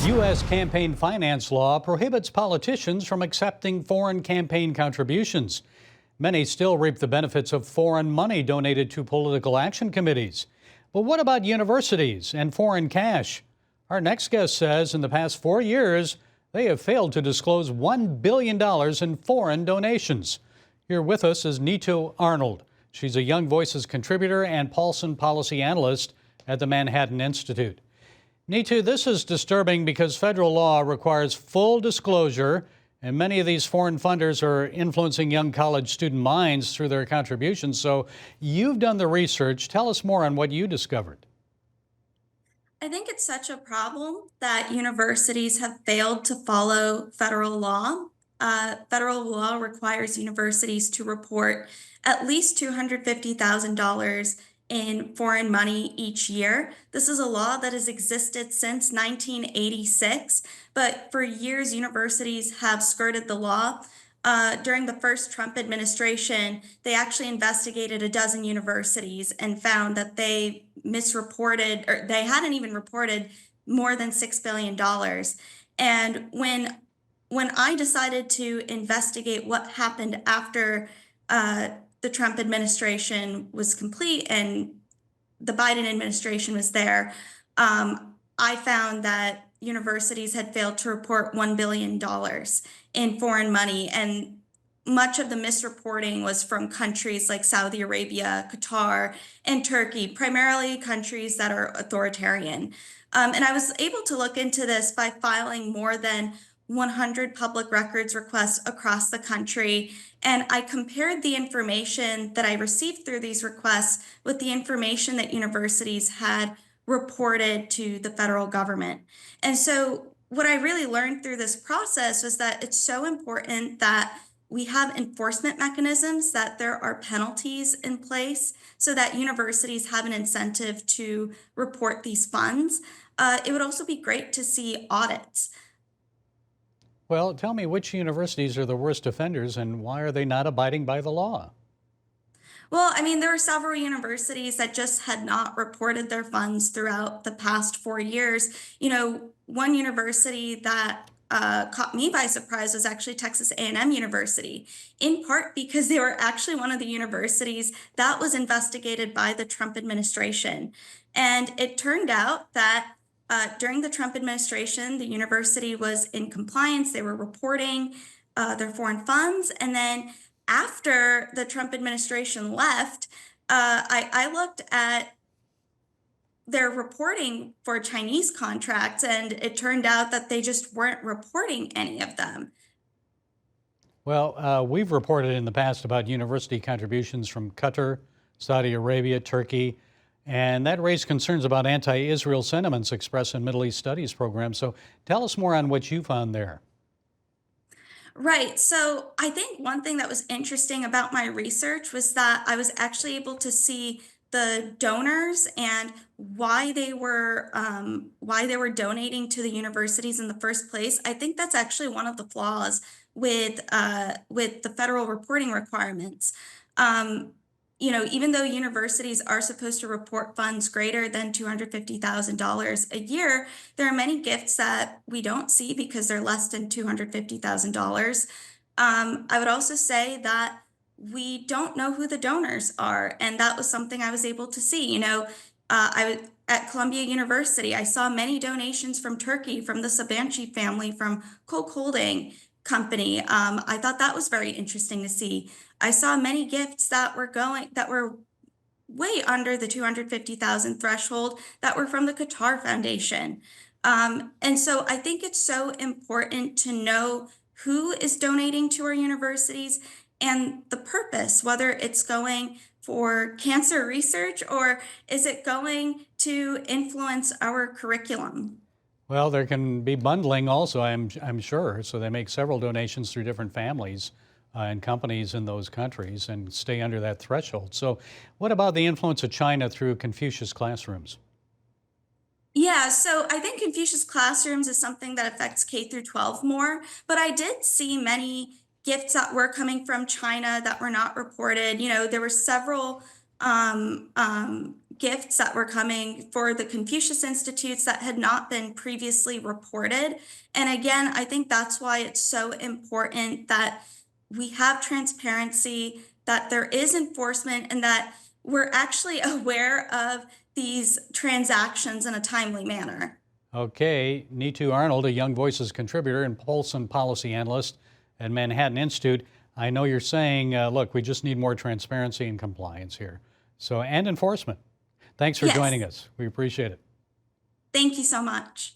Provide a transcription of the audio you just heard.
U.S. campaign finance law prohibits politicians from accepting foreign campaign contributions. Many still reap the benefits of foreign money donated to political action committees. But what about universities and foreign cash? Our next guest says in the past 4 years, they have failed to disclose $1 billion in foreign donations. Here with us is Neetu Arnold. She's a Young Voices contributor and Paulson policy analyst at the Manhattan Institute. Neetu, this is disturbing because federal law requires full disclosure, and many of these foreign funders are influencing young college student minds through their contributions. So you've done the research. Tell us more on what you discovered. I think it's such a problem that universities have failed to follow federal law. Federal law requires universities to report at least $250,000 in foreign money each year. This is a law that has existed since 1986, but for years, universities have skirted the law. During the first Trump administration, they actually investigated a dozen universities and found that they misreported, or they hadn't even reported more than $6 billion. And when I decided to investigate what happened after the Trump administration was complete and the Biden administration was there, I found that universities had failed to report $1 billion in foreign money. And much of the misreporting was from countries like Saudi Arabia, Qatar, and Turkey, primarily countries that are authoritarian. And I was able to look into this by filing more than 100 public records requests across the country. And I compared the information that I received through these requests with the information that universities had reported to the federal government. And so what I really learned through this process was that it's so important that we have enforcement mechanisms, that there are penalties in place so that universities have an incentive to report these funds. It would also be great to see audits. Well, tell me which universities are the worst offenders and why are they not abiding by the law? Well, I mean, there were several universities that just had not reported their funds throughout the past 4 years. One university that caught me by surprise was actually Texas A&M University, in part because they were actually one of the universities that was investigated by the Trump administration. And it turned out that during the Trump administration, the university was in compliance. They were reporting their foreign funds. And then after the Trump administration left, I looked at their reporting for Chinese contracts, and it turned out that they just weren't reporting any of them. Well, we've reported in the past about university contributions from Qatar, Saudi Arabia, Turkey, and that raised concerns about anti-Israel sentiments expressed in Middle East Studies programs. So tell us more on what you found there. Right. So I think one thing that was interesting about my research was that I was actually able to see the donors and why they were donating to the universities in the first place. I think that's actually one of the flaws with the federal reporting requirements. Um, Even though universities are supposed to report funds greater than $250,000 a year, there are many gifts that we don't see because they're less than $250,000. I would also say that we don't know who the donors are, and that was something I was able to see. I was at Columbia University. I saw many donations from Turkey, from the Sabanci family, from Coke Holding Company. I thought that was very interesting to see. I saw many gifts that were way under the 250,000 threshold that were from the Qatar Foundation. And so I think it's so important to know who is donating to our universities and the purpose, whether it's going for cancer research or is it going to influence our curriculum. Well, there can be bundling also, I'm sure. So they make several donations through different families and companies in those countries and stay under that threshold. So what about the influence of China through Confucius classrooms? Yeah, so I think Confucius Classrooms is something that affects K through 12 more, but I did see many gifts that were coming from China that were not reported. There were several gifts that were coming for the Confucius Institutes that had not been previously reported. And again, I think that's why it's so important that we have transparency, that there is enforcement, and that we're actually aware of these transactions in a timely manner. Okay, Neetu Arnold, a Young Voices contributor and Polson policy analyst at Manhattan Institute. I know you're saying, look, we just need more transparency and compliance here. And enforcement. Thanks for Yes. joining us. We appreciate it. Thank you so much.